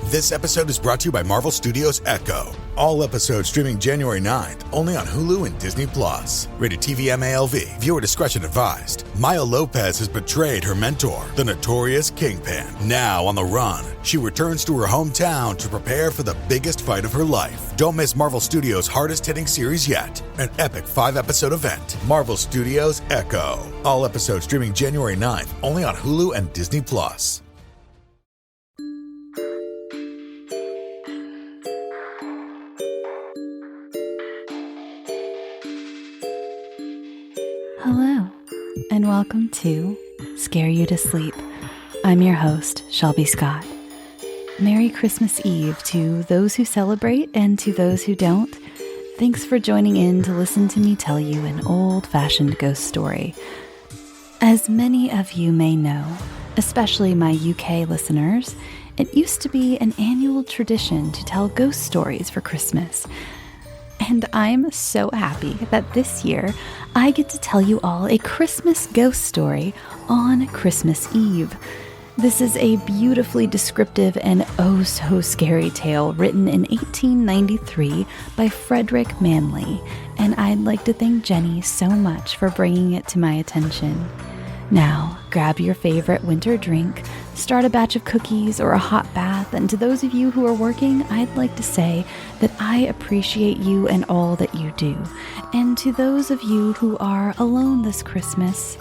This episode is brought to you by Marvel Studios Echo. All episodes streaming January 9th, only on Hulu and Disney+. Rated TV MALV. Viewer discretion advised. Maya Lopez has betrayed her mentor, the notorious Kingpin. Now on the run, she returns to her hometown to prepare for the biggest fight of her life. Don't miss Marvel Studios' hardest-hitting series yet. An epic 5-episode event. Marvel Studios Echo. All episodes streaming January 9th, only on Hulu and Disney+. Hello, and welcome to Scare You to Sleep. I'm your host, Shelby Scott. Merry Christmas Eve to those who celebrate and to those who don't. Thanks for joining in to listen to me tell you an old-fashioned ghost story. As many of you may know, especially my UK listeners, it used to be an annual tradition to tell ghost stories for Christmas. And I'm so happy that this year I get to tell you all a Christmas ghost story on Christmas Eve. This is a beautifully descriptive and oh so scary tale written in 1893 by Frederick Manley, and I'd like to thank Jenny so much for bringing it to my attention. Now, grab your favorite winter drink, start a batch of cookies or a hot bath, and to those of you who are working, I'd like to say that I appreciate you and all that you do. And to those of you who are alone this Christmas,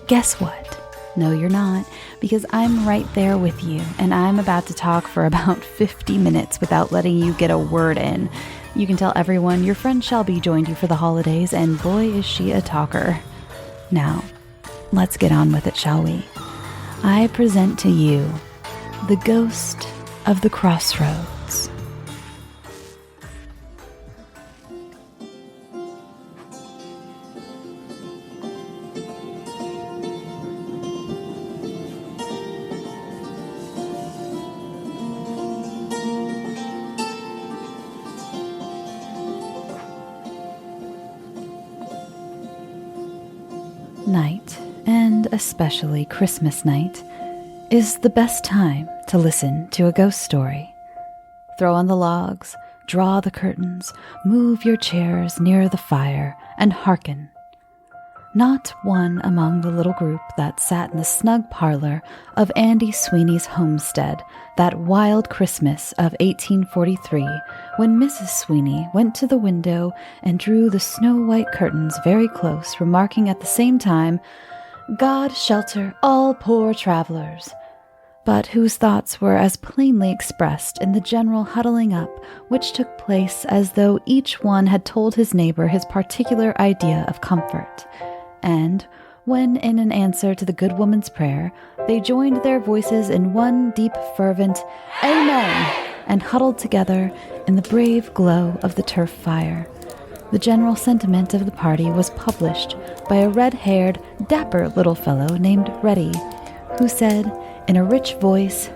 guess what? No, you're not, because I'm right there with you, and I'm about to talk for about 50 minutes without letting you get a word in. You can tell everyone your friend Shelby joined you for the holidays, and boy is she a talker. Now, let's get on with it, shall we? I present to you the Ghost of the Crossroads. Night, and especially Christmas night, is the best time to listen to a ghost story. Throw on the logs, draw the curtains, move your chairs near the fire, and hearken. Not one among the little group that sat in the snug parlor of Andy Sweeney's homestead that wild Christmas of 1843, when Mrs. Sweeney went to the window and drew the snow-white curtains very close, remarking at the same time, "God shelter all poor travelers," but whose thoughts were as plainly expressed in the general huddling up, which took place as though each one had told his neighbor his particular idea of comfort. And when, in an answer to the good woman's prayer, they joined their voices in one deep, fervent "Amen," and huddled together in the brave glow of the turf fire, the general sentiment of the party was published by a red-haired, dapper little fellow named Reddy, who said, in a rich voice,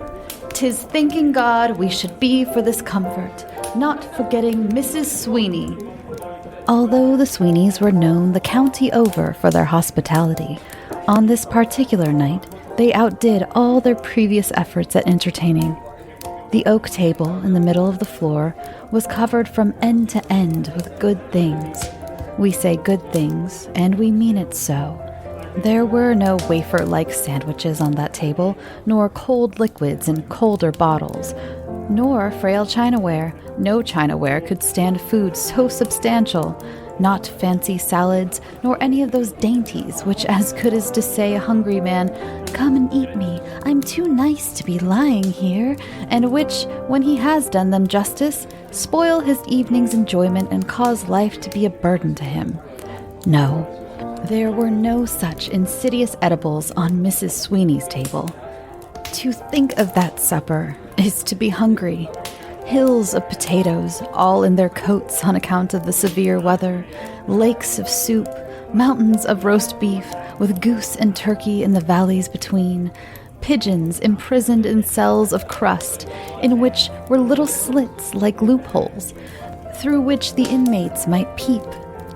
"'Tis thanking God we should be for this comfort, not forgetting Mrs. Sweeney." Although the Sweeneys were known the county over for their hospitality, on this particular night they outdid all their previous efforts at entertaining. The oak table in the middle of the floor was covered from end to end with good things. We say good things, and we mean it so. There were no wafer-like sandwiches on that table, nor cold liquids in colder bottles, nor frail chinaware. No chinaware could stand food so substantial. Not fancy salads, nor any of those dainties which, as good as to say a hungry man, "Come and eat me, I'm too nice to be lying here," and which, when he has done them justice, spoil his evening's enjoyment and cause life to be a burden to him. No, there were no such insidious edibles on Mrs. Sweeney's table. To think of that supper is to be hungry. Hills of potatoes, all in their coats on account of the severe weather, lakes of soup, mountains of roast beef, with goose and turkey in the valleys between, pigeons imprisoned in cells of crust, in which were little slits like loopholes, through which the inmates might peep.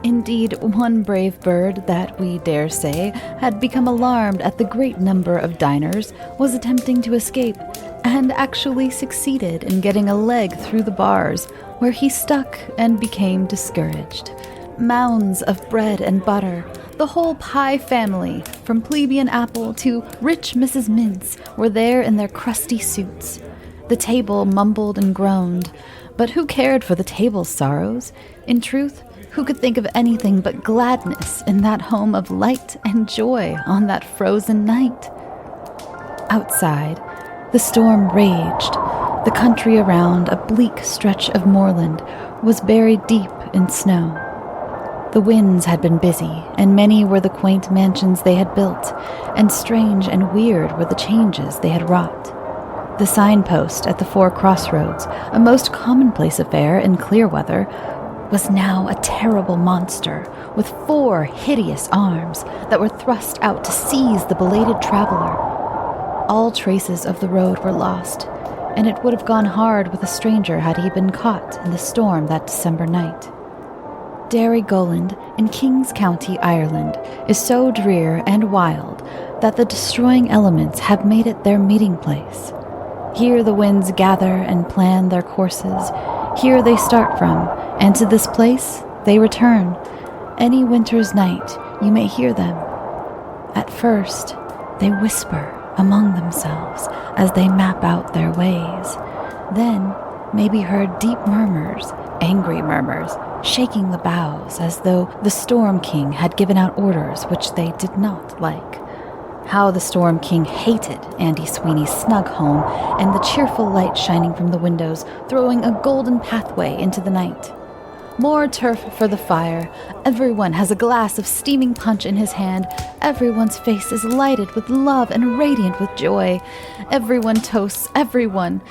Indeed, one brave bird that, we dare say, had become alarmed at the great number of diners, was attempting to escape, and actually succeeded in getting a leg through the bars, where he stuck and became discouraged. Mounds of bread and butter, the whole Pie family, from plebeian Apple to rich Mrs. Mince, were there in their crusty suits. The table mumbled and groaned, but who cared for the table's sorrows? In truth, who could think of anything but gladness in that home of light and joy on that frozen night? Outside, the storm raged. The country around, a bleak stretch of moorland, was buried deep in snow. The winds had been busy, and many were the quaint mansions they had built, and strange and weird were the changes they had wrought. The signpost at the 4 crossroads, a most commonplace affair in clear weather, was now a terrible monster with 4 hideous arms that were thrust out to seize the belated traveler. All traces of the road were lost, and it would have gone hard with a stranger had he been caught in the storm that December night. Derry Goland in King's County, Ireland, is so drear and wild that the destroying elements have made it their meeting place. Here the winds gather and plan their courses. Here they start from, and to this place they return. Any winter's night you may hear them. At first, they whisper among themselves as they map out their ways. Then may be heard deep murmurs, angry murmurs, shaking the boughs as though the Storm King had given out orders which they did not like. How the Storm King hated Andy Sweeney's snug home and the cheerful light shining from the windows, throwing a golden pathway into the night. More turf for the fire. Everyone has a glass of steaming punch in his hand. Everyone's face is lighted with love and radiant with joy. Everyone toasts everyone,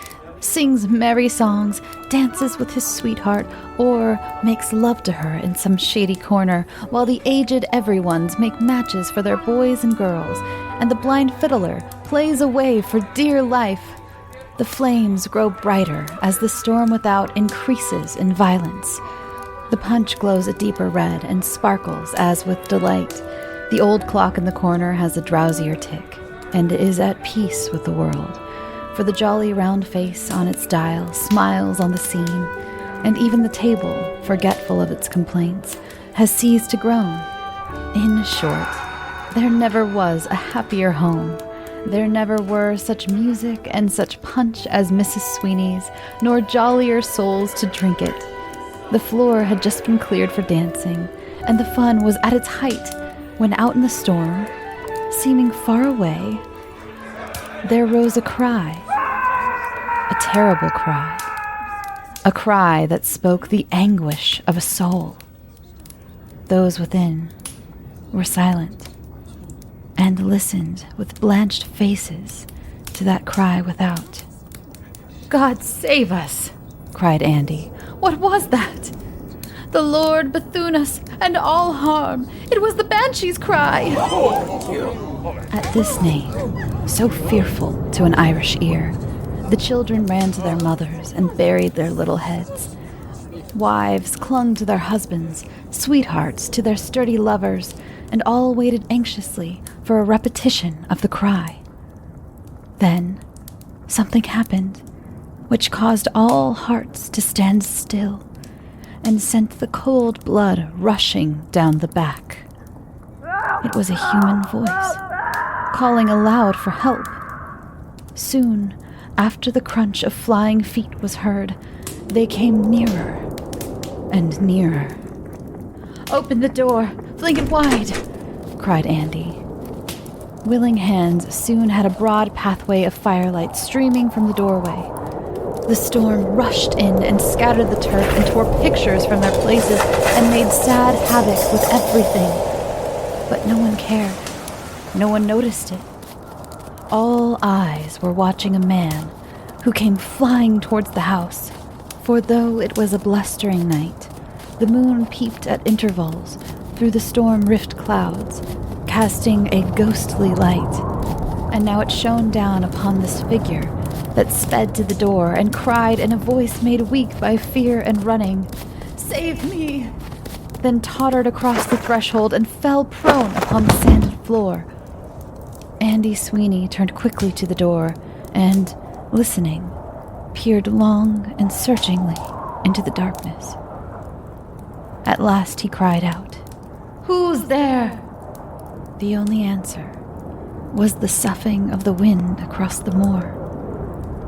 sings merry songs, dances with his sweetheart, or makes love to her in some shady corner, while the aged everyones make matches for their boys and girls, and the blind fiddler plays away for dear life. The flames grow brighter as the storm without increases in violence. The punch glows a deeper red and sparkles as with delight. The old clock in the corner has a drowsier tick, and is at peace with the world. For the jolly round face on its dial smiles on the scene, and even the table, forgetful of its complaints, has ceased to groan. In short, there never was a happier home. There never were such music and such punch as Mrs. Sweeney's, nor jollier souls to drink it. The floor had just been cleared for dancing, and the fun was at its height, when out in the storm, seeming far away, there rose a cry. A terrible cry. A cry that spoke the anguish of a soul. Those within were silent, and listened with blanched faces to that cry without. "God save us!" cried Andy. "What was that?" "The Lord Bethune us and all harm! It was the Banshee's cry!" At this name, so fearful to an Irish ear, the children ran to their mothers and buried their little heads. Wives clung to their husbands, sweethearts to their sturdy lovers, and all waited anxiously for a repetition of the cry. Then something happened, which caused all hearts to stand still, and sent the cold blood rushing down the back. It was a human voice, calling aloud for help. Soon, after the crunch of flying feet was heard, they came nearer and nearer. "Open the door! Fling it wide!" cried Andy. Willing hands soon had a broad pathway of firelight streaming from the doorway. The storm rushed in and scattered the turf and tore pictures from their places and made sad havoc with everything. But no one cared. No one noticed it. All eyes were watching a man who came flying towards the house. For though it was a blustering night, the moon peeped at intervals through the storm-rift clouds, casting a ghostly light. And now it shone down upon this figure that sped to the door and cried in a voice made weak by fear and running, "Save me!" Then tottered across the threshold and fell prone upon the sanded floor. Andy Sweeney turned quickly to the door, and, listening, peered long and searchingly into the darkness. At last he cried out, "Who's there?" The only answer was the soughing of the wind across the moor,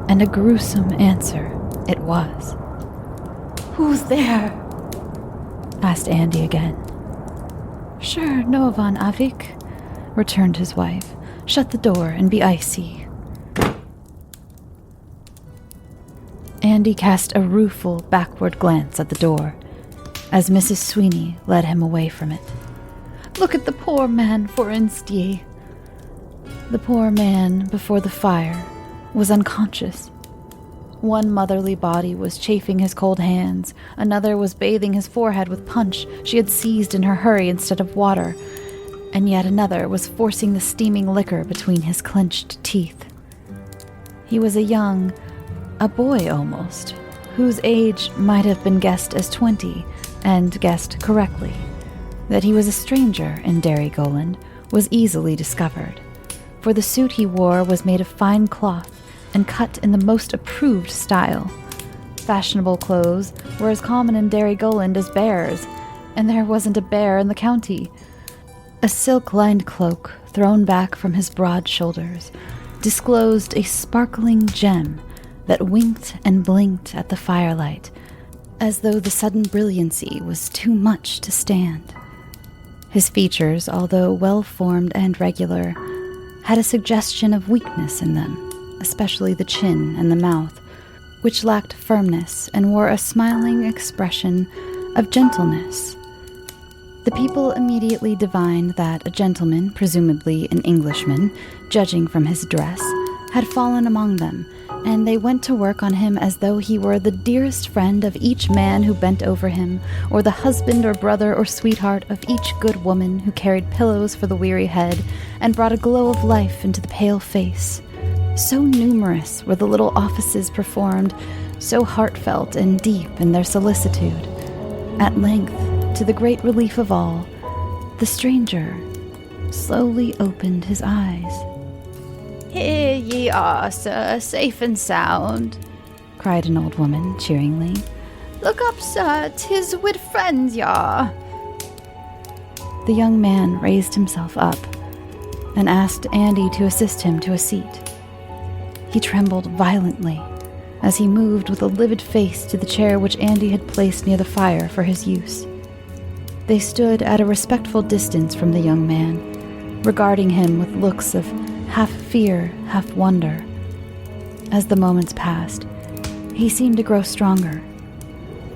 and a gruesome answer it was. "Who's there?" asked Andy again. "Sure, no van Avik," returned his wife. "Shut the door and be icy." Andy cast a rueful backward glance at the door as Mrs. Sweeney led him away from it. "Look at the poor man, for instance." The poor man before the fire was unconscious. One motherly body was chafing his cold hands, another was bathing his forehead with punch she had seized in her hurry instead of water, and yet another was forcing the steaming liquor between his clenched teeth. He was a boy almost, whose age might have been guessed as 20, and guessed correctly. That he was a stranger in Derrygoland was easily discovered, for the suit he wore was made of fine cloth and cut in the most approved style. Fashionable clothes were as common in Derrygoland as bears, and there wasn't a bear in the county. A silk-lined cloak, thrown back from his broad shoulders, disclosed a sparkling gem that winked and blinked at the firelight, as though the sudden brilliancy was too much to stand. His features, although well-formed and regular, had a suggestion of weakness in them, especially the chin and the mouth, which lacked firmness and wore a smiling expression of gentleness. The people immediately divined that a gentleman, presumably an Englishman, judging from his dress, had fallen among them, and they went to work on him as though he were the dearest friend of each man who bent over him, or the husband or brother or sweetheart of each good woman who carried pillows for the weary head and brought a glow of life into the pale face. So numerous were the little offices performed, so heartfelt and deep in their solicitude. At length, to the great relief of all, the stranger slowly opened his eyes. "Here ye are, sir, safe and sound," cried an old woman cheeringly. "Look up, sir, 'tis wid friends ye are." The young man raised himself up and asked Andy to assist him to a seat. He trembled violently as he moved with a livid face to the chair which Andy had placed near the fire for his use. They stood at a respectful distance from the young man, regarding him with looks of half fear, half wonder. As the moments passed, he seemed to grow stronger,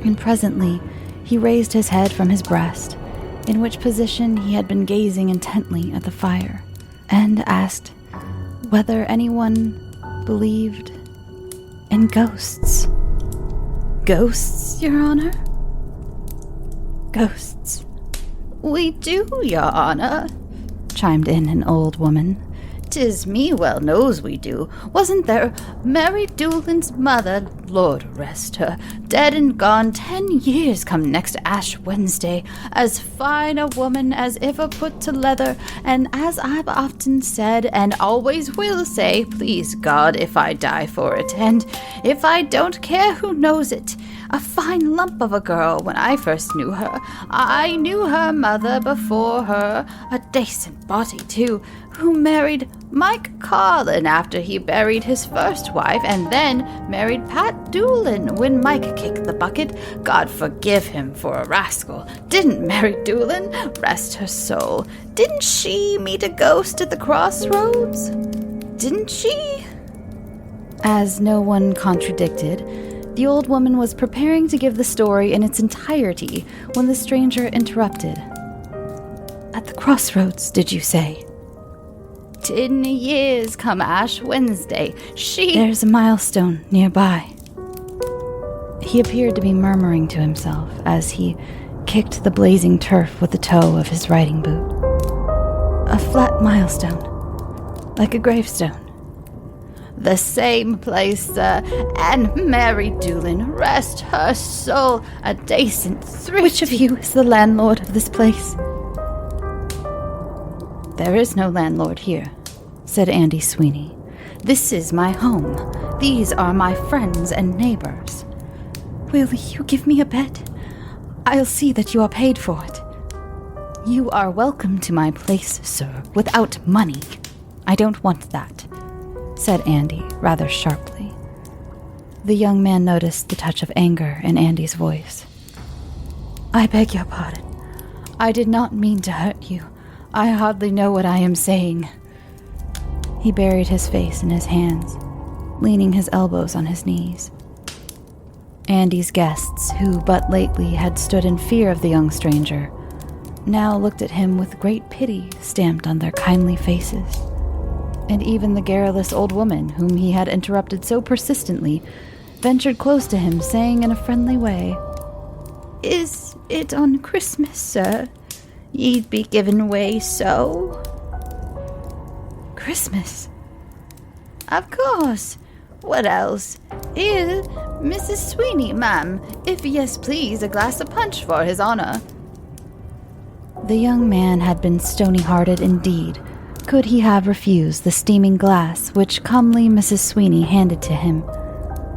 and presently he raised his head from his breast, in which position he had been gazing intently at the fire, and asked whether anyone believed in ghosts. "Ghosts, Your Honor?" "Ghosts. We do, Your Honor," chimed in an old woman. "'Tis me well knows we do. Wasn't there Mary Doolin's mother, Lord rest her, dead and gone 10 years come next Ash Wednesday, as fine a woman as ever put to leather, and as I've often said, and always will say, please God, if I die for it, and if I don't care who knows it, a fine lump of a girl when I first knew her. I knew her mother before her, a decent body too, who married Mike Carlin after he buried his first wife, and then married Pat Doolin when Mike kicked the bucket. God forgive him for a rascal. Didn't Mary Doolin, rest her soul, didn't she meet a ghost at the crossroads? Didn't she?" As no one contradicted, the old woman was preparing to give the story in its entirety when the stranger interrupted. "At the crossroads, did you say?" 10 years come Ash Wednesday. There's a milestone nearby." He appeared to be murmuring to himself as he kicked the blazing turf with the toe of his riding boot. "A flat milestone, like a gravestone." "The same place, sir, and Mary Doolin, rest her soul, a decent thrifty—" "Which of you is the landlord of this place?" "There is no landlord here," said Andy Sweeney, This is my home. These are my friends and neighbors. Will you give me a bed? I'll see that you are paid for it. You are welcome to my place, sir, without money. I don't want that, said Andy rather sharply. The young man noticed the touch of anger in Andy's voice. I beg your pardon. I did not mean to hurt you. I hardly know what I am saying. He buried his face in his hands, leaning his elbows on his knees. Andy's guests, who but lately had stood in fear of the young stranger, now looked at him with great pity stamped on their kindly faces. And even the garrulous old woman, whom he had interrupted so persistently, ventured close to him, saying in a friendly way, Is it on Christmas, sir? Ye'd be given way so? Christmas? Of course. What else? Here, Mrs. Sweeney, ma'am. If yes, please, a glass of punch for his honor. The young man had been stony-hearted indeed. Could he have refused the steaming glass which comely Mrs. Sweeney handed to him?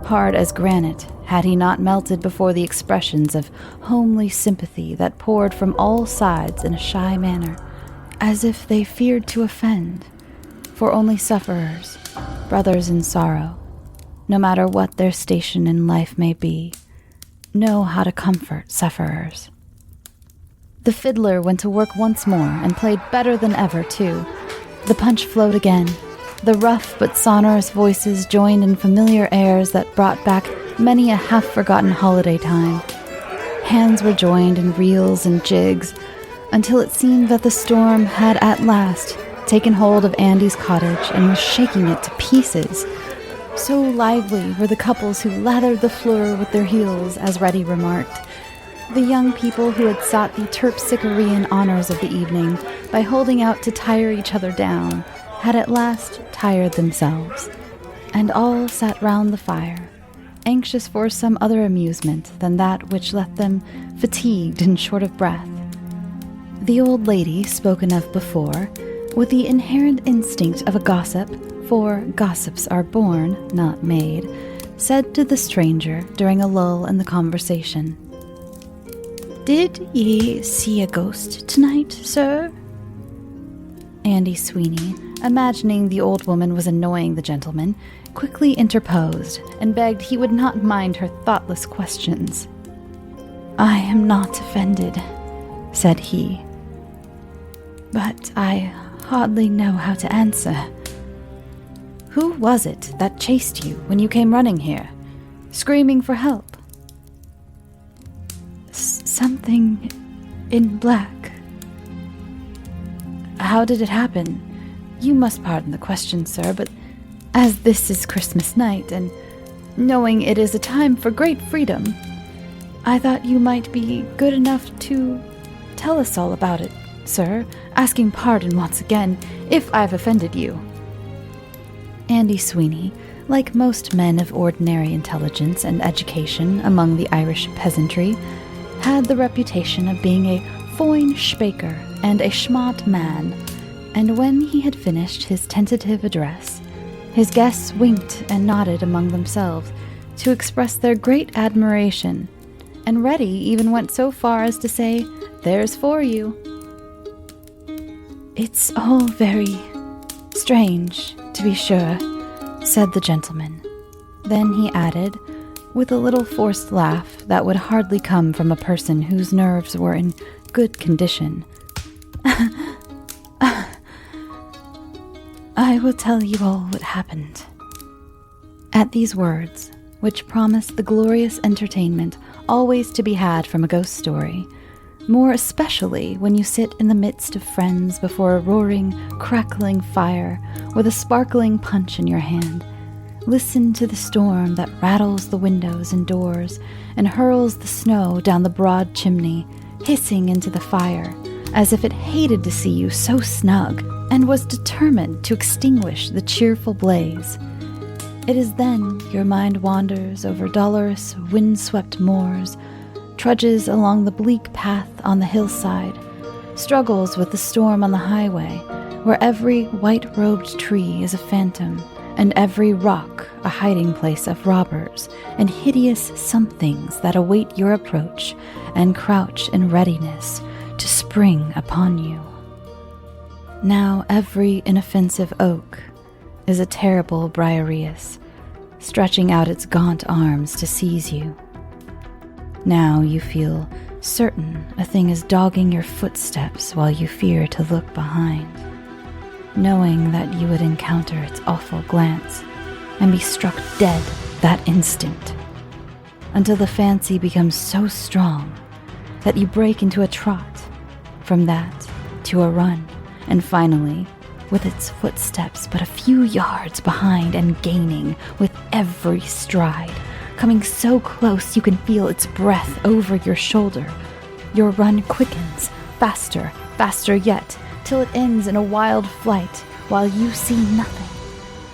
Hard as granite, had he not melted before the expressions of homely sympathy that poured from all sides in a shy manner, as if they feared to offend. For only sufferers, brothers in sorrow, no matter what their station in life may be, know how to comfort sufferers. The fiddler went to work once more and played better than ever, too. The punch flowed again. The rough but sonorous voices joined in familiar airs that brought back many a half-forgotten holiday time. Hands were joined in reels and jigs, until it seemed that the storm had at last taken hold of Andy's cottage and was shaking it to pieces. So lively were the couples who lathered the floor with their heels, as Reddy remarked. The young people who had sought the terpsichorean honors of the evening by holding out to tire each other down had at last tired themselves, and all sat round the fire, anxious for some other amusement than that which left them fatigued and short of breath. The old lady spoken of before, with the inherent instinct of a gossip, for gossips are born, not made, said to the stranger during a lull in the conversation, Did ye see a ghost tonight, sir? Andy Sweeney, imagining the old woman was annoying the gentleman, quickly interposed and begged he would not mind her thoughtless questions. I am not offended, said he, but I hardly know how to answer. Who was it that chased you when you came running here, screaming for help? Something in black. How did it happen? You must pardon the question, sir, but as this is Christmas night, and knowing it is a time for great freedom, I thought you might be good enough to tell us all about it, sir, asking pardon once again if I've offended you. Andy Sweeney, like most men of ordinary intelligence and education among the Irish peasantry, had the reputation of being a foine speaker and a schmott man, and when he had finished his tentative address, his guests winked and nodded among themselves to express their great admiration, and Reddy even went so far as to say, There's for you. It's all very strange, to be sure, said the gentleman. Then he added, with a little forced laugh that would hardly come from a person whose nerves were in good condition, I will tell you all what happened. At these words, which promised the glorious entertainment always to be had from a ghost story, more especially when you sit in the midst of friends before a roaring, crackling fire with a sparkling punch in your hand, listen to the storm that rattles the windows and doors and hurls the snow down the broad chimney, hissing into the fire, as if it hated to see you so snug and was determined to extinguish the cheerful blaze. It is then your mind wanders over dolorous, wind-swept moors, trudges along the bleak path on the hillside, struggles with the storm on the highway, where every white-robed tree is a phantom, and every rock a hiding place of robbers and hideous somethings that await your approach and crouch in readiness to spring upon you. Now every inoffensive oak is a terrible Briareus, stretching out its gaunt arms to seize you. Now you feel certain a thing is dogging your footsteps while you fear to look behind, knowing that you would encounter its awful glance and be struck dead that instant, until the fancy becomes so strong that you break into a trot, from that to a run, and finally, with its footsteps but a few yards behind and gaining with every stride, coming so close you can feel its breath over your shoulder, your run quickens, faster, faster yet, till it ends in a wild flight while you see nothing,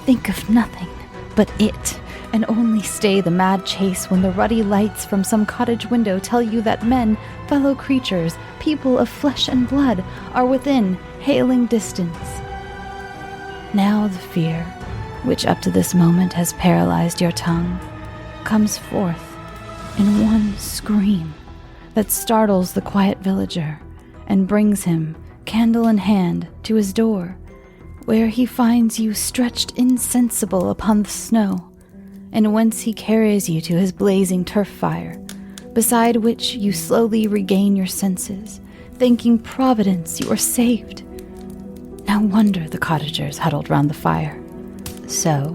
think of nothing but it, and only stay the mad chase when the ruddy lights from some cottage window tell you that men, fellow creatures, people of flesh and blood, are within hailing distance. Now the fear, which up to this moment has paralyzed your tongue, comes forth in one scream that startles the quiet villager and brings him, candle in hand, to his door, where he finds you stretched insensible upon the snow, and whence he carries you to his blazing turf fire, beside which you slowly regain your senses, thanking Providence you are saved. No wonder the cottagers huddled round the fire. So,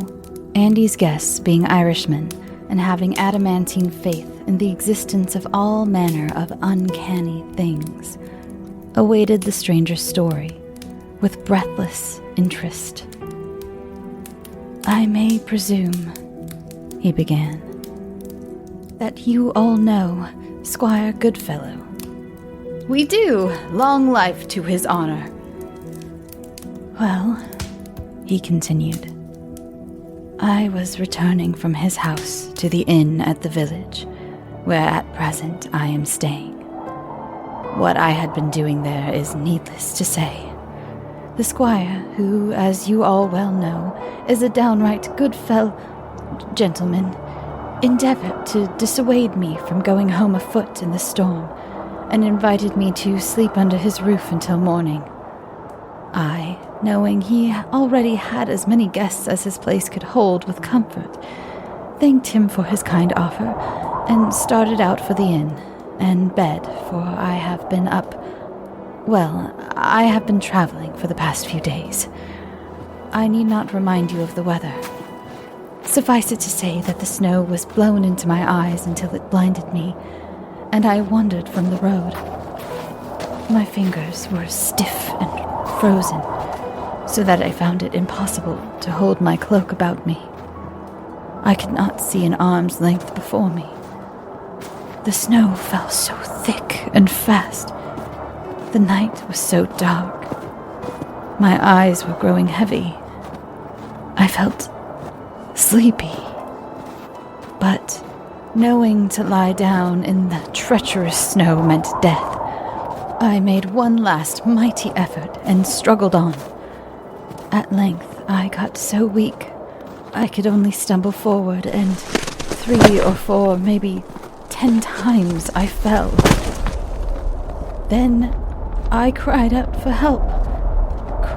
Andy's guests, being Irishmen and having adamantine faith in the existence of all manner of uncanny things, awaited the stranger's story with breathless interest. "I may presume," he began, "that you all know Squire Goodfellow." "We do. Long life to his honor." "Well," he continued, "I was returning from his house to the inn at the village, where at present I am staying. What I had been doing there is needless to say. The squire, who, as you all well know, is a downright good gentleman, endeavored to dissuade me from going home afoot in the storm, and invited me to sleep under his roof until morning. I, knowing he already had as many guests as his place could hold with comfort, thanked him for his kind offer, and started out for the inn and bed, for I have been traveling for the past few days. I need not remind you of the weather. Suffice it to say that the snow was blown into my eyes until it blinded me, and I wandered from the road. My fingers were stiff and frozen, so that I found it impossible to hold my cloak about me. I could not see an arm's length before me. The snow fell so thick and fast. The night was so dark. My eyes were growing heavy. I felt sleepy. But knowing to lie down in the treacherous snow meant death, I made one last mighty effort and struggled on. At length I got so weak I could only stumble forward, and 3 or 4, maybe 10 times I fell. Then I cried out for help.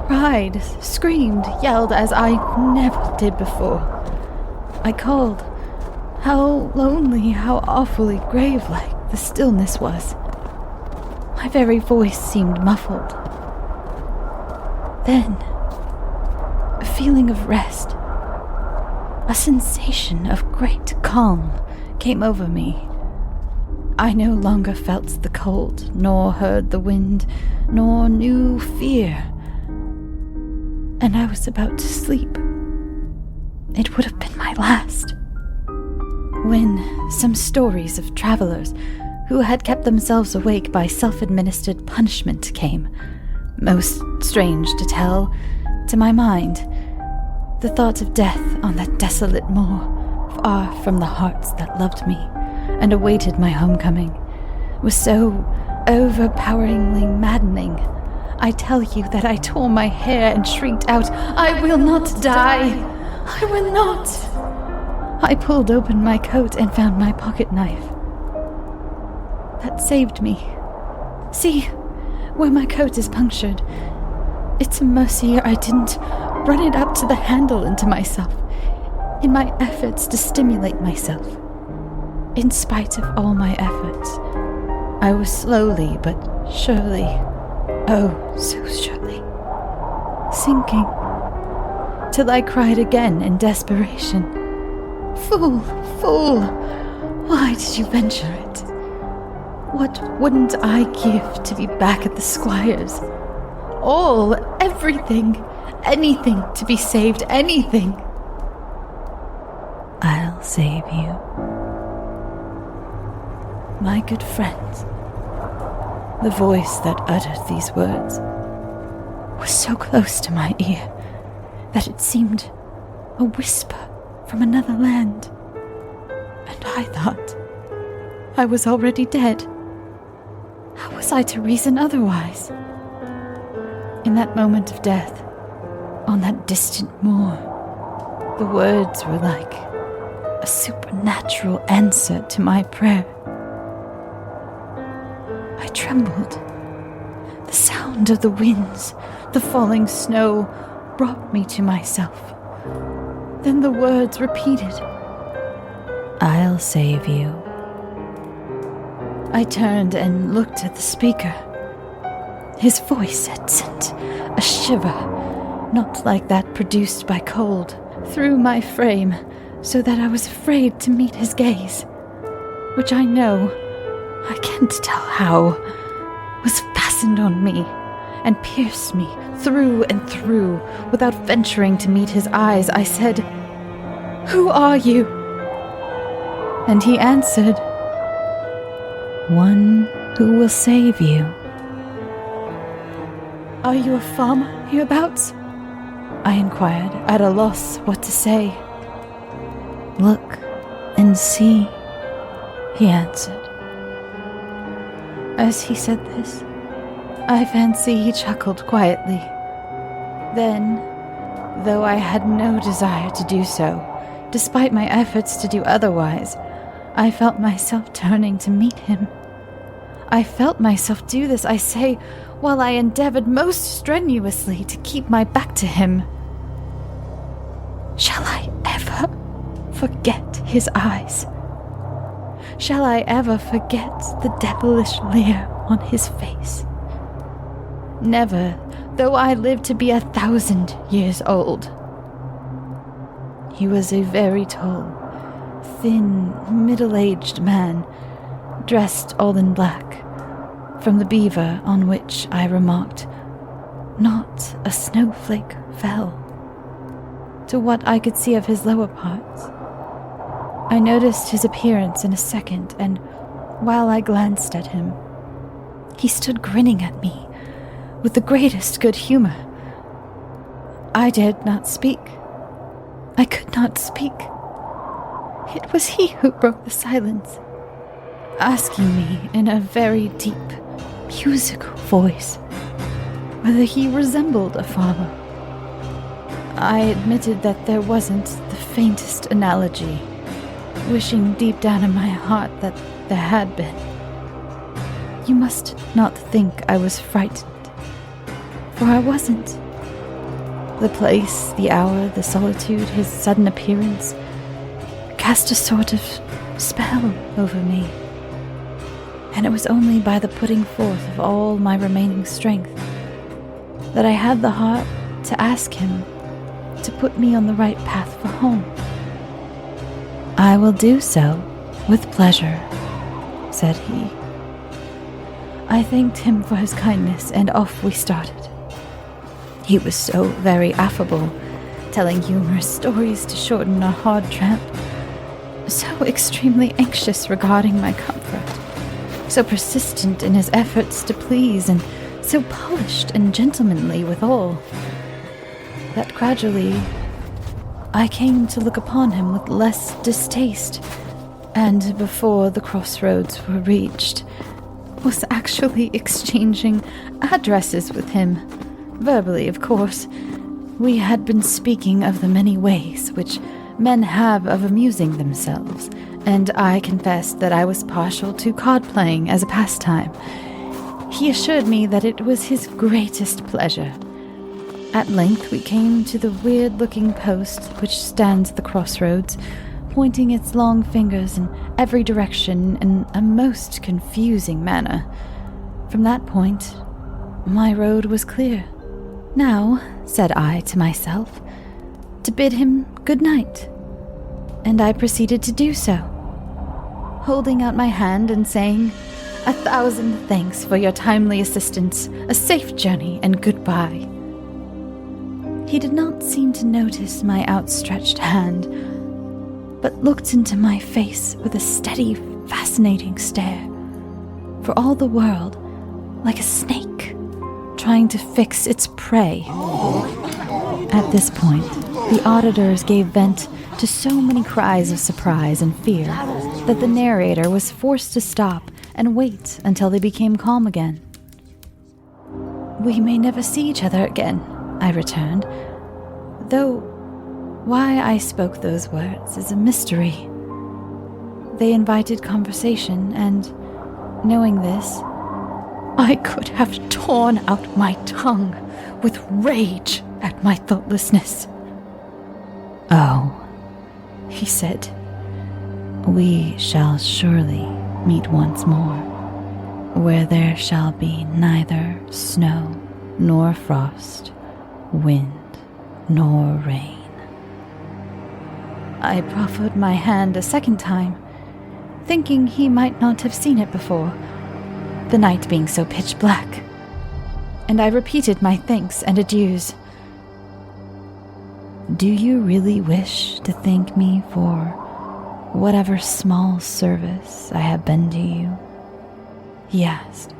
Cried, screamed, yelled as I never did before. I called. How lonely, how awfully grave-like the stillness was. My very voice seemed muffled. Then, a feeling of rest, a sensation of great calm came over me. I no longer felt the cold, nor heard the wind, nor knew fear. And I was about to sleep. It would have been my last, when some stories of travelers who had kept themselves awake by self-administered punishment came, most strange to tell, to my mind. The thought of death on that desolate moor, far from the hearts that loved me and awaited my homecoming, was so overpoweringly maddening. I tell you that I tore my hair and shrieked out, "I will not die! I will not! I pulled open my coat and found my pocket knife. That saved me. See, where my coat is punctured. It's a mercy I didn't run it up to the handle into myself, in my efforts to stimulate myself. In spite of all my efforts, I was slowly but surely, oh, so surely, sinking, till I cried again in desperation. Fool, fool, why did you venture it? What wouldn't I give to be back at the Squire's? All, everything, anything to be saved, anything. I'll save you. My good friends, the voice that uttered these words was so close to my ear that it seemed a whisper from another land, and I thought I was already dead. How was I to reason otherwise? In that moment of death, on that distant moor, the words were like a supernatural answer to my prayer. I trembled. The sound of the winds, the falling snow, brought me to myself. Then the words repeated, "I'll save you." I turned and looked at the speaker. His voice had sent a shiver, not like that produced by cold, through my frame, so that I was afraid to meet his gaze, which I know, I can't tell how, was fastened on me and pierced me through and through. Without venturing to meet his eyes, I said, "Who are you?" And he answered, "One who will save you." "Are you a farmer hereabouts?" I inquired, at a loss what to say. "Look and see," he answered. As he said this, I fancy he chuckled quietly. Then, though I had no desire to do so, despite my efforts to do otherwise, I felt myself turning to meet him. I felt myself do this, I say, while I endeavored most strenuously to keep my back to him. Shall I ever forget his eyes? Shall I ever forget the devilish leer on his face? Never, though I live to be 1,000 years old. He was a very tall, thin, middle-aged man, dressed all in black, from the beaver on which I remarked, not a snowflake fell. To what I could see of his lower parts, I noticed his appearance in a second, and while I glanced at him, he stood grinning at me with the greatest good humor. I dared not speak. I could not speak. It was he who broke the silence, asking me in a very deep, musical voice whether he resembled a farmer. I admitted that there wasn't the faintest analogy, wishing deep down in my heart that there had been. You must not think I was frightened, for I wasn't. The place, the hour, the solitude, his sudden appearance, cast a sort of spell over me, and it was only by the putting forth of all my remaining strength that I had the heart to ask him to put me on the right path for home. "I will do so with pleasure," said he. I thanked him for his kindness, and off we started. He was so very affable, telling humorous stories to shorten our hard tramp, so extremely anxious regarding my comfort, so persistent in his efforts to please, and so polished and gentlemanly withal, that gradually I came to look upon him with less distaste, and before the crossroads were reached, was actually exchanging addresses with him, verbally of course, We had been speaking of the many ways which men have of amusing themselves, and I confessed that I was partial to card-playing as a pastime. He assured me that it was his greatest pleasure. At length we came to the weird-looking post which stands at the crossroads, pointing its long fingers in every direction in a most confusing manner. From that point, my road was clear. Now, said I to myself, to bid him good night, and I proceeded to do so, holding out my hand and saying, 1,000 thanks for your timely assistance, a safe journey, and goodbye. He did not seem to notice my outstretched hand, but looked into my face with a steady, fascinating stare, for all the world like a snake trying to fix its prey. At this point, the auditors gave vent to so many cries of surprise and fear that the narrator was forced to stop and wait until they became calm again. "We may never see each other again," I returned, though why I spoke those words is a mystery. They invited conversation, and, knowing this, I could have torn out my tongue with rage at my thoughtlessness. "Oh," he said, "we shall surely meet once more, where there shall be neither snow nor frost, wind nor rain." I proffered my hand a second time, thinking he might not have seen it before, the night being so pitch black, and I repeated my thanks and adieus. "Do you really wish to thank me for whatever small service I have been to you?" he asked.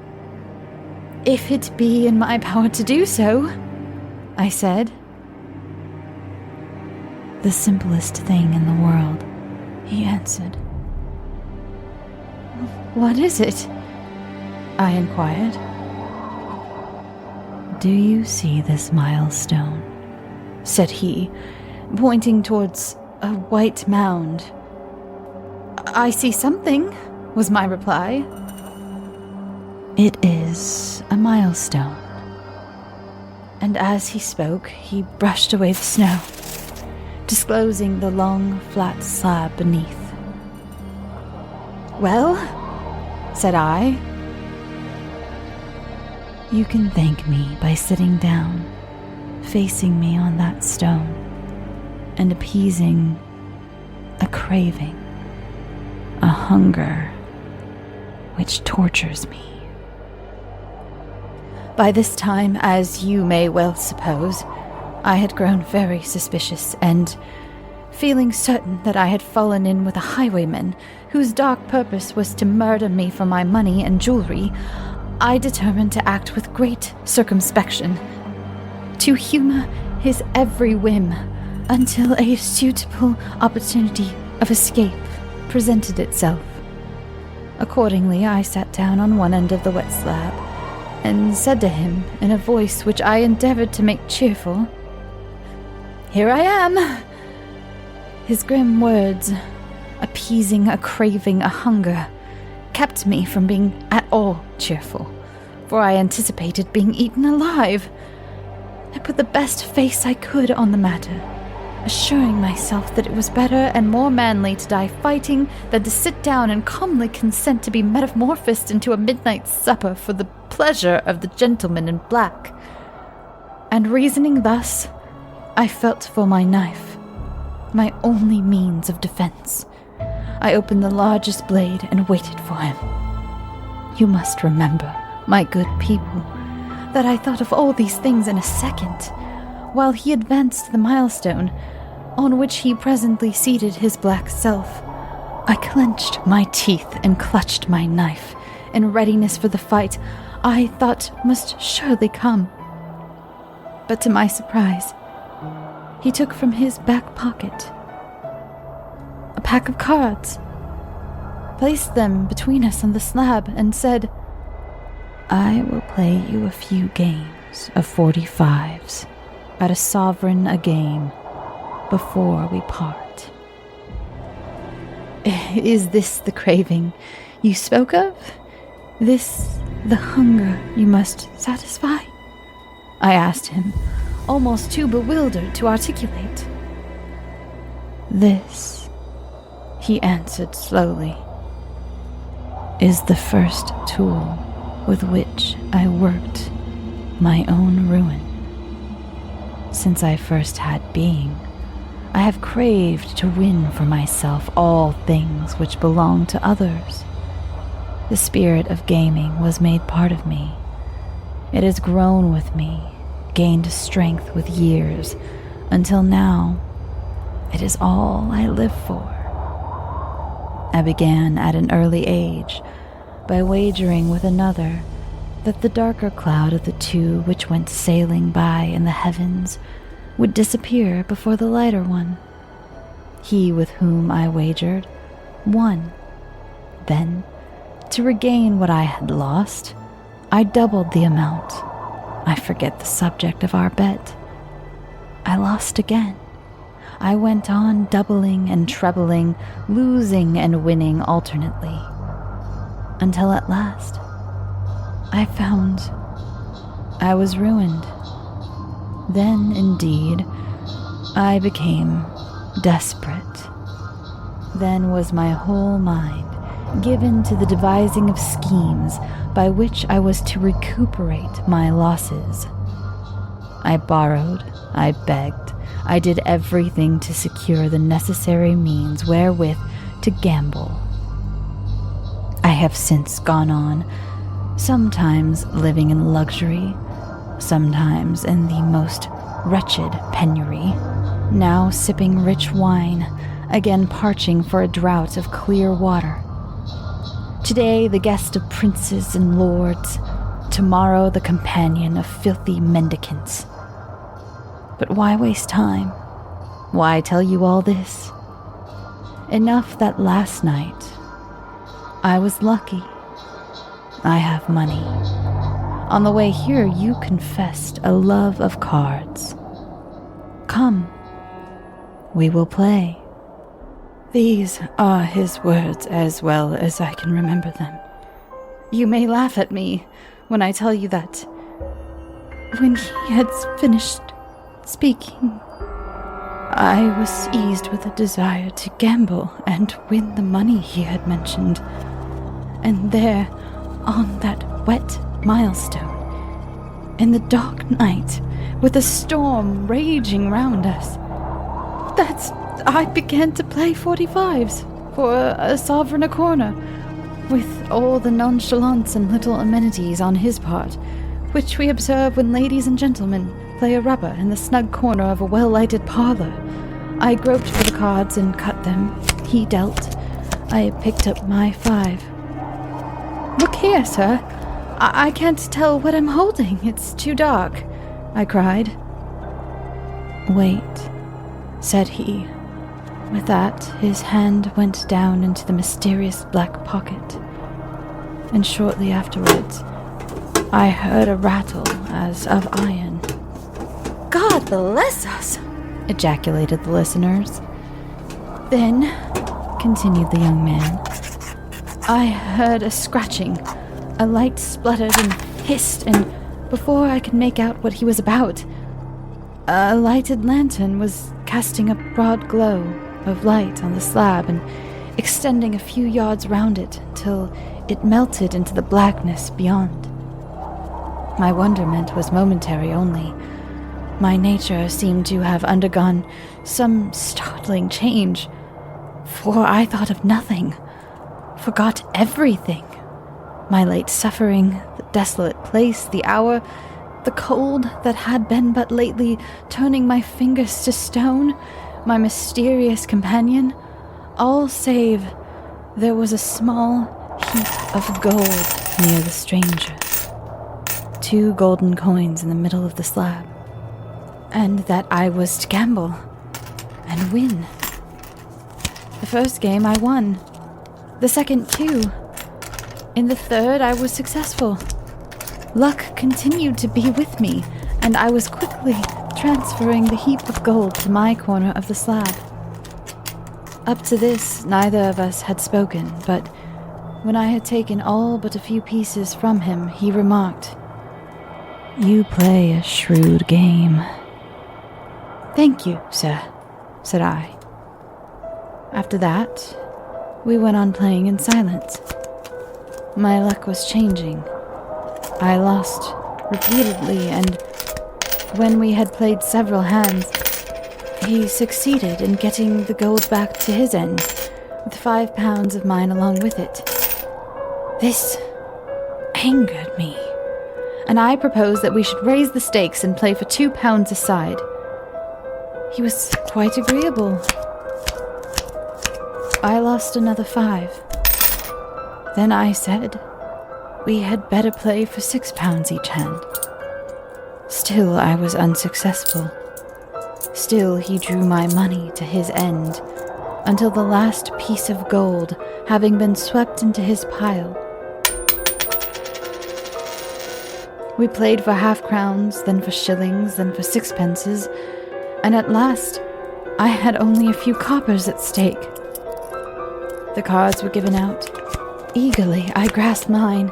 "If it be in my power to do so," I said. "The simplest thing in the world," he answered. "What is it?" I inquired. "Do you see this milestone?" said he, pointing towards a white mound. "I see something," was my reply. "It is a milestone." And as he spoke, he brushed away the snow, disclosing the long, flat slab beneath. "Well," said I. "You can thank me by sitting down, facing me on that stone, and appeasing a craving, a hunger which tortures me." By this time, as you may well suppose, I had grown very suspicious, and, feeling certain that I had fallen in with a highwayman whose dark purpose was to murder me for my money and jewelry, I determined to act with great circumspection, to humor his every whim until a suitable opportunity of escape presented itself. Accordingly, I sat down on one end of the wet slab and said to him in a voice which I endeavored to make cheerful, "Here I am." His grim words, appeasing a craving, a hunger, kept me from being at all cheerful, for I anticipated being eaten alive. I put the best face I could on the matter, assuring myself that it was better and more manly to die fighting than to sit down and calmly consent to be metamorphosed into a midnight supper for the pleasure of the gentleman in black. And reasoning thus, I felt for my knife, my only means of defense. I opened the largest blade and waited for him. You must remember, my good people, that I thought of all these things in a second, while he advanced to the milestone, on which he presently seated his black self. I clenched my teeth and clutched my knife, in readiness for the fight I thought must surely come. But to my surprise, he took from his back pocket a pack of cards, placed them between us on the slab, and said, "I will play you a few games of 45s, at a sovereign a game before we part. Is this the craving you spoke of? This the hunger you must satisfy? I asked him, almost too bewildered to articulate. This, he answered slowly, is the first tool with which I worked my own ruin. Since I first had being, I have craved to win for myself all things which belong to others. The spirit of gaming was made part of me. It has grown with me, gained strength with years, until now it is all I live for. I began at an early age by wagering with another that the darker cloud of the two which went sailing by in the heavens would disappear before the lighter one. He with whom I wagered won. Then, to regain what I had lost, I doubled the amount. I forget the subject of our bet. I lost again. I went on doubling and trebling, losing and winning alternately, until at last I found I was ruined. Then, indeed, I became desperate. Then was my whole mind given to the devising of schemes by which I was to recuperate my losses. I borrowed, I begged, I did everything to secure the necessary means wherewith to gamble. I have since gone on, sometimes living in luxury, sometimes in the most wretched penury, now sipping rich wine, again parching for a draught of clear water. Today the guest of princes and lords, tomorrow the companion of filthy mendicants. But why waste time? Why tell you all this? Enough that last night I was lucky. I have money. On the way here you confessed a love of cards. Come, we will play. These are his words as well as I can remember them. You may laugh at me when I tell you that when he had finished speaking, I was seized with a desire to gamble and win the money he had mentioned. And there, on that wet milestone, in the dark night, with a storm raging round us, I began to play 45s for a sovereign a corner, with all the nonchalance and little amenities on his part, which we observe when ladies and gentlemen play a rubber in the snug corner of a well-lighted parlor. I groped for the cards and cut them. He dealt. I picked up my 5. Look here, sir. I can't tell what I'm holding. It's too dark, I cried. Wait, said he. With that, his hand went down into the mysterious black pocket, and shortly afterwards, I heard a rattle as of iron. God bless us! Ejaculated the listeners. Then, continued the young man, I heard a scratching. A light spluttered and hissed, and before I could make out what he was about, a lighted lantern was casting a broad glow of light on the slab and extending a few yards round it till it melted into the blackness beyond. My wonderment was momentary only. My nature seemed to have undergone some startling change, for I thought of nothing, forgot everything. My late suffering, the desolate place, the hour, the cold that had been but lately turning my fingers to stone, my mysterious companion, all save there was a small heap of gold near the stranger. 2 golden coins in the middle of the slab, and that I was to gamble and win. The first game I won, the second too. In the third I was successful. Luck continued to be with me, and I was quickly transferring the heap of gold to my corner of the slab. Up to this, neither of us had spoken, but when I had taken all but a few pieces from him, he remarked, "You play a shrewd game." "Thank you, sir," said I. After that, we went on playing in silence. My luck was changing. I lost repeatedly, and when we had played several hands, he succeeded in getting the gold back to his end, with 5 pounds of mine along with it. This angered me, and I proposed that we should raise the stakes and play for 2 pounds a side. He was quite agreeable. I lost another 5. Then I said we had better play for 6 pounds each hand. Still, I was unsuccessful. Still, he drew my money to his end, until the last piece of gold, having been swept into his pile. We played for half-crowns, then for shillings, then for sixpences, and at last I had only a few coppers at stake. The cards were given out. Eagerly, I grasped mine,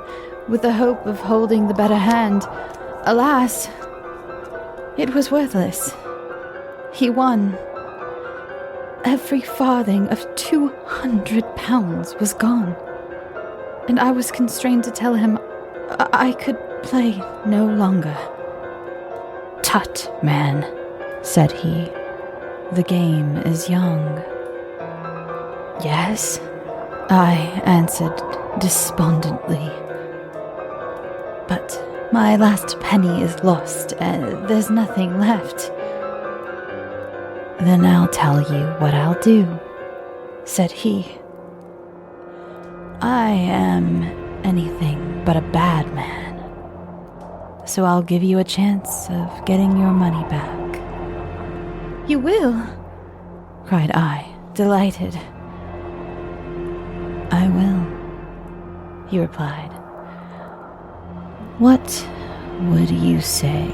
with the hope of holding the better hand. Alas, it was worthless. He won. Every farthing of 200 pounds was gone, and I was constrained to tell him I could play no longer. "Tut, man," said he. "The game is young." "Yes," I answered despondently. "But my last penny is lost, and there's nothing left." "Then I'll tell you what I'll do," said he. "I am anything but a bad man, so I'll give you a chance of getting your money back." "You will?" cried I, delighted. "I will," he replied. "What would you say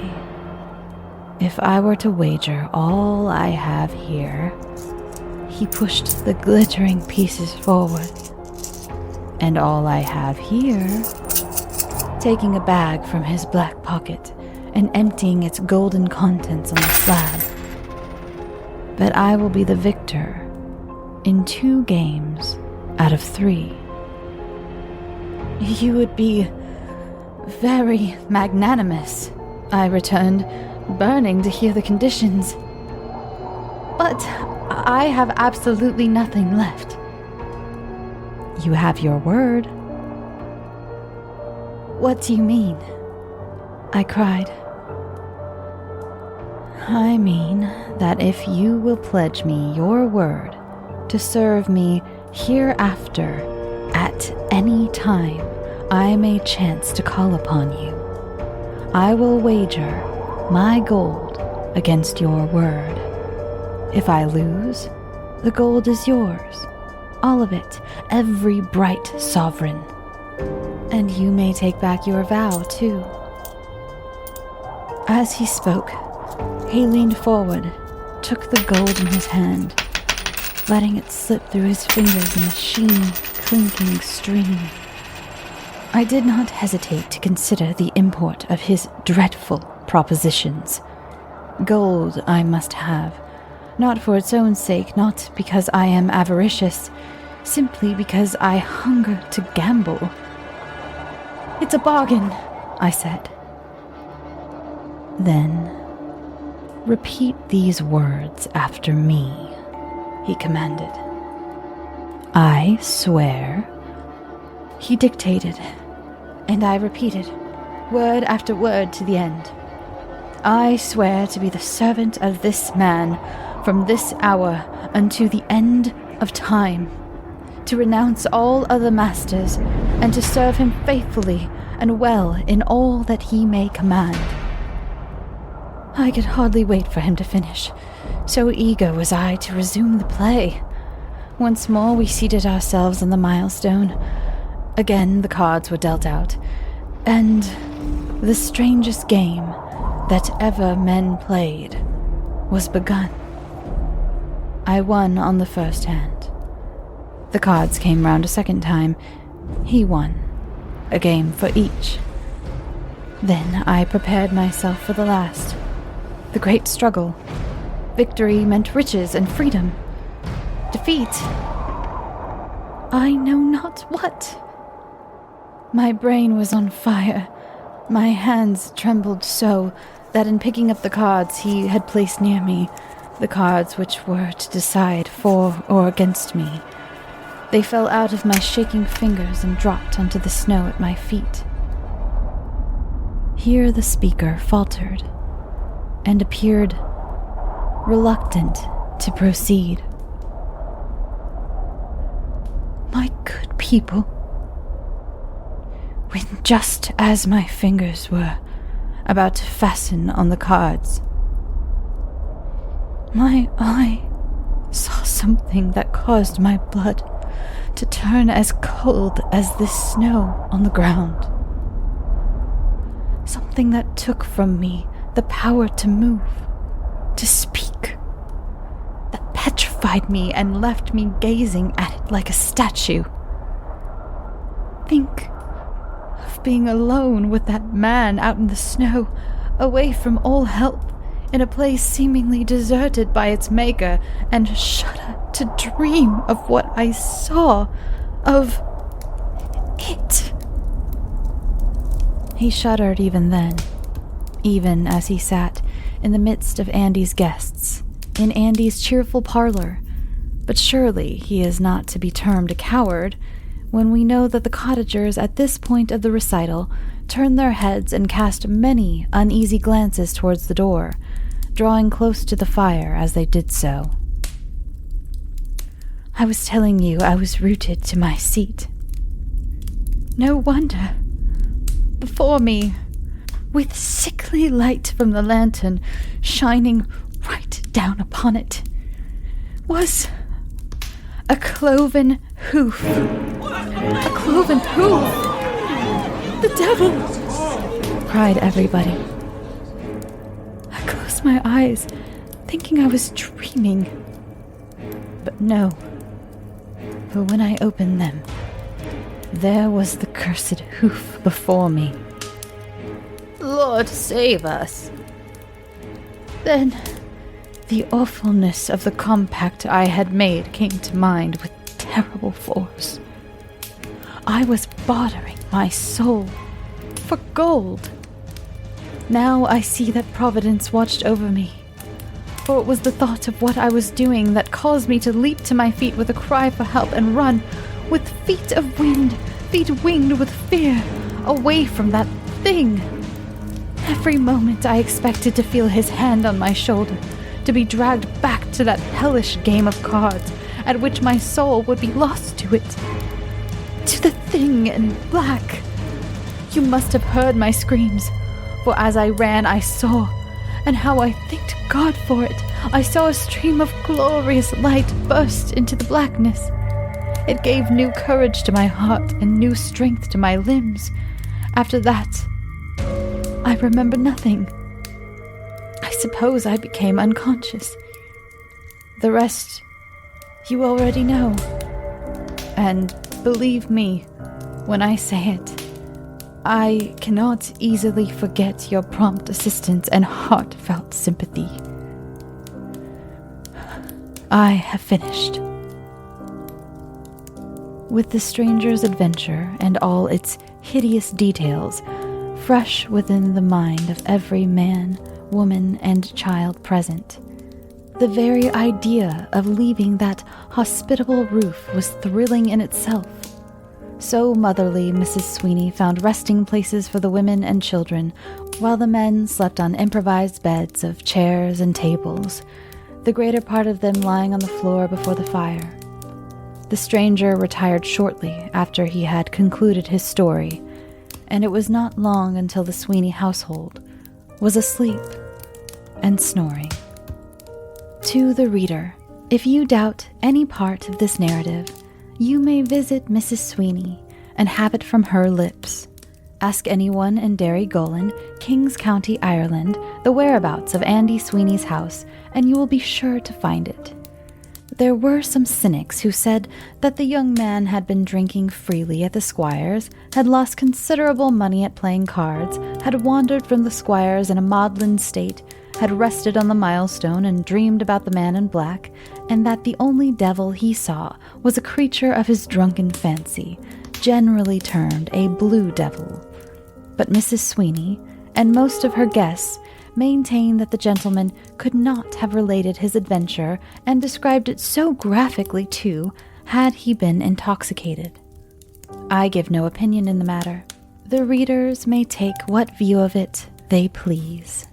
if I were to wager all I have here?" He pushed the glittering pieces forward. "And all I have here," taking a bag from his black pocket and emptying its golden contents on the slab. "But I will be the victor in 2 games out of 3. "You would be very magnanimous," I returned, burning to hear the conditions. "But I have absolutely nothing left." "You have your word." "What do you mean?" I cried. "I mean that if you will pledge me your word to serve me hereafter at any time I may chance to call upon you, I will wager my gold against your word. If I lose, the gold is yours, all of it, every bright sovereign. And you may take back your vow, too." As he spoke, he leaned forward, took the gold in his hand, letting it slip through his fingers in a sheeny, clinking stream. I did not hesitate to consider the import of his dreadful propositions. Gold I must have, not for its own sake, not because I am avaricious, simply because I hunger to gamble. "It's a bargain," I said. "Then repeat these words after me," he commanded. "I swear." He dictated, and I repeated, word after word to the end. "I swear to be the servant of this man from this hour unto the end of time, to renounce all other masters, and to serve him faithfully and well in all that he may command." I could hardly wait for him to finish, so eager was I to resume the play. Once more we seated ourselves on the milestone. Again the cards were dealt out, and the strangest game, that ever men played was begun. I won on the first hand. The cards came round a second time. He won, a game for each. Then I prepared myself for the last, the great struggle. Victory meant riches and freedom. Defeat, I know not what. My brain was on fire. My hands trembled so that in picking up the cards he had placed near me, the cards which were to decide for or against me, they fell out of my shaking fingers and dropped onto the snow at my feet. Here the speaker faltered and appeared reluctant to proceed. My good people, when just as my fingers were about to fasten on the cards, my eye saw something that caused my blood to turn as cold as the snow on the ground. Something that took from me the power to move, to speak, that petrified me and left me gazing at it like a statue. Think of being alone with that man out in the snow, away from all help, in a place seemingly deserted by its maker, and shudder to dream of what I saw, of it. He shuddered even then, even as he sat in the midst of Andy's guests, in Andy's cheerful parlor. But surely he is not to be termed a coward when we know that the cottagers at this point of the recital turned their heads and cast many uneasy glances towards the door, drawing close to the fire as they did so. I was telling you I was rooted to my seat. No wonder. Before me, with sickly light from the lantern shining right down upon it, was a cloven hoof. A cloven hoof! The devil! Cried everybody. I closed my eyes, thinking I was dreaming. But no, for when I opened them, there was the cursed hoof before me. Lord save us! Then the awfulness of the compact I had made came to mind with terrible force. I was bartering my soul for gold. Now I see that Providence watched over me, for it was the thought of what I was doing that caused me to leap to my feet with a cry for help and run, with feet winged with fear, away from that thing. Every moment I expected to feel his hand on my shoulder, to be dragged back to that hellish game of cards, at which my soul would be lost to it. To the thing in black. You must have heard my screams, for as I ran I saw, and how I thanked God for it, I saw a stream of glorious light burst into the blackness. It gave new courage to my heart and new strength to my limbs. After that, I remember nothing. I suppose I became unconscious. The rest you already know. And believe me when I say it, I cannot easily forget your prompt assistance and heartfelt sympathy. I have finished. With the stranger's adventure and all its hideous details fresh within the mind of every man, woman, and child present, the very idea of leaving that hospitable roof was thrilling in itself. So motherly, Mrs. Sweeney found resting places for the women and children, while the men slept on improvised beds of chairs and tables, the greater part of them lying on the floor before the fire. The stranger retired shortly after he had concluded his story, and it was not long until the Sweeney household was asleep and snoring. To the reader, if you doubt any part of this narrative, you may visit Mrs. Sweeney and have it from her lips. Ask anyone in Derrygolan, Kings County, Ireland, the whereabouts of Andy Sweeney's house, and you will be sure to find it. There were some cynics who said that the young man had been drinking freely at the Squire's, had lost considerable money at playing cards, had wandered from the Squire's in a maudlin state, had rested on the milestone and dreamed about the man in black, and that the only devil he saw was a creature of his drunken fancy, generally termed a blue devil. But Mrs. Sweeney, and most of her guests, maintained that the gentleman could not have related his adventure, and described it so graphically, too, had he been intoxicated. I give no opinion in the matter. The readers may take what view of it they please.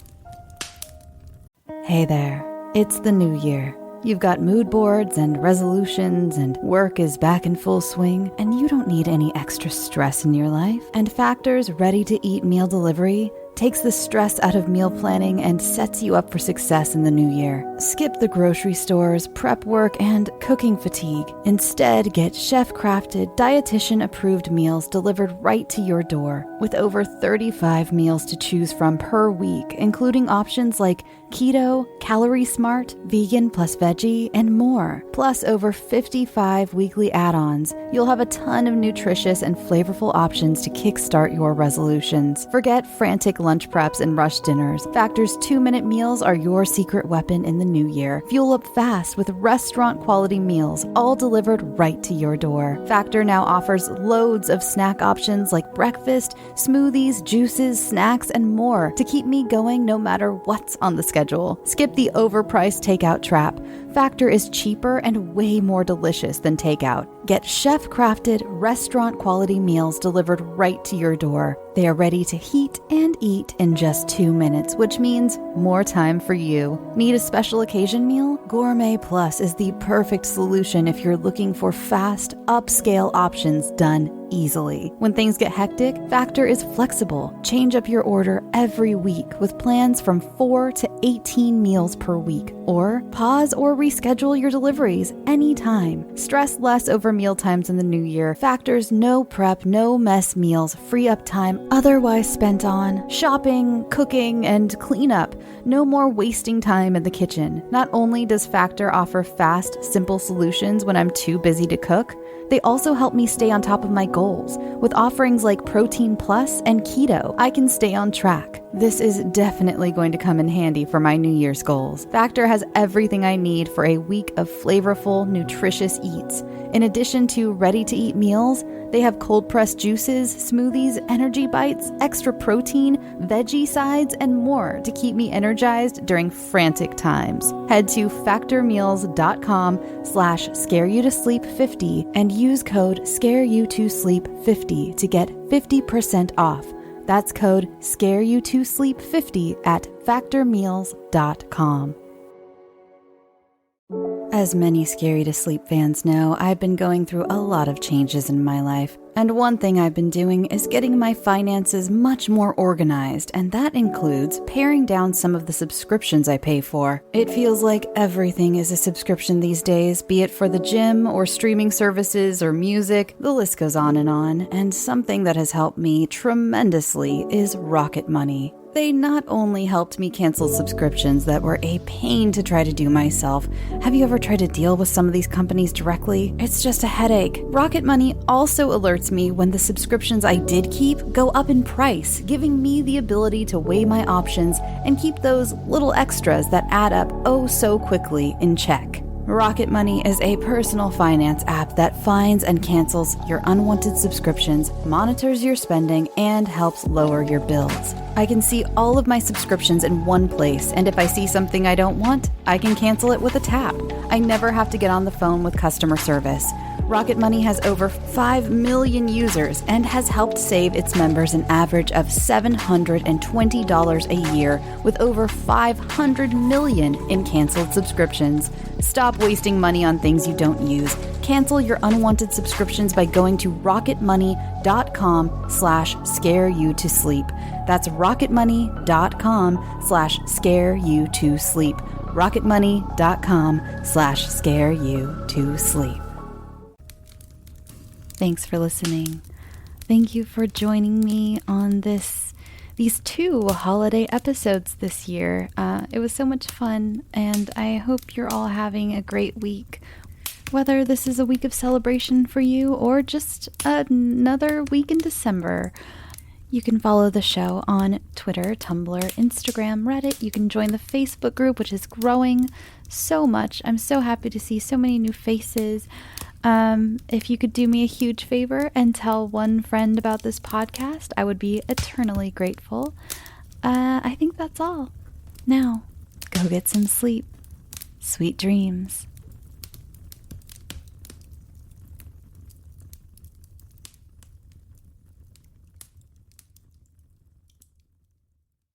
Hey there, it's the new year. You've got mood boards and resolutions, and work is back in full swing, and you don't need any extra stress in your life. And Factor's ready-to-eat meal delivery takes the stress out of meal planning and sets you up for success in the new year. Skip the grocery stores, prep work, and cooking fatigue. Instead, get chef-crafted, dietitian-approved meals delivered right to your door, with over 35 meals to choose from per week, including options like keto, calorie smart, vegan plus veggie, and more. Plus over 55 weekly add-ons. You'll have a ton of nutritious and flavorful options to kickstart your resolutions. Forget frantic lunch preps and rush dinners. Factor's 2-minute meals are your secret weapon in the new year. Fuel up fast with restaurant-quality meals, all delivered right to your door. Factor now offers loads of snack options like breakfast, smoothies, juices, snacks, and more to keep me going no matter what's on the schedule. Skip the overpriced takeout trap. Factor is cheaper and way more delicious than takeout. Get chef-crafted, restaurant-quality meals delivered right to your door. They are ready to heat and eat in just 2 minutes, which means more time for you. Need a special occasion meal? Gourmet Plus is the perfect solution if you're looking for fast, upscale options done easily. When things get hectic, Factor is flexible. Change up your order every week with plans from 4 to 18 meals per week. Or pause or reschedule your deliveries anytime. Stress less over meal times in the new year. Factor's no prep, no mess meals free up time otherwise spent on shopping, cooking, and cleanup. No more wasting time in the kitchen. Not only does Factor offer fast, simple solutions when I'm too busy to cook, they also help me stay on top of my goals. With offerings like Protein Plus and Keto, I can stay on track. This is definitely going to come in handy for my New Year's goals. Factor has everything I need for a week of flavorful, nutritious eats. In addition to ready-to-eat meals, they have cold-pressed juices, smoothies, energy bites, extra protein, veggie sides, and more to keep me energized during frantic times. Head to factormeals.com/scareyoutosleep50 and use code scareyoutosleep50 to get 50% off. That's code scareyoutosleep50 at factormeals.com. As many Scary to Sleep fans know, I've been going through a lot of changes in my life. And one thing I've been doing is getting my finances much more organized, and that includes paring down some of the subscriptions I pay for. It feels like everything is a subscription these days, be it for the gym or streaming services or music, the list goes on, and something that has helped me tremendously is Rocket Money. They not only helped me cancel subscriptions that were a pain to try to do myself. Have you ever tried to deal with some of these companies directly? It's just a headache. Rocket Money also alerts me when the subscriptions I did keep go up in price, giving me the ability to weigh my options and keep those little extras that add up oh so quickly in check. Rocket Money is a personal finance app that finds and cancels your unwanted subscriptions, monitors your spending, and helps lower your bills. I can see all of my subscriptions in one place, and if I see something I don't want, I can cancel it with a tap. I never have to get on the phone with customer service. Rocket Money has over 5 million users and has helped save its members an average of $720 a year with over 500 million in canceled subscriptions. Stop wasting money on things you don't use. Cancel your unwanted subscriptions by going to rocketmoney.com/scareyoutosleep. That's rocketmoney.com/scareyoutosleep. rocketmoney.com/scareyoutosleep. Thanks for listening. Thank you for joining me on these 2 holiday episodes this year. It was so much fun, and I hope you're all having a great week. Whether this is a week of celebration for you or just another week in December. You can follow the show on Twitter, Tumblr, Instagram, Reddit. You can join the Facebook group, which is growing so much. I'm so happy to see so many new faces. If you could do me a huge favor and tell one friend about this podcast, I would be eternally grateful. I think that's all. Now, go get some sleep. Sweet dreams.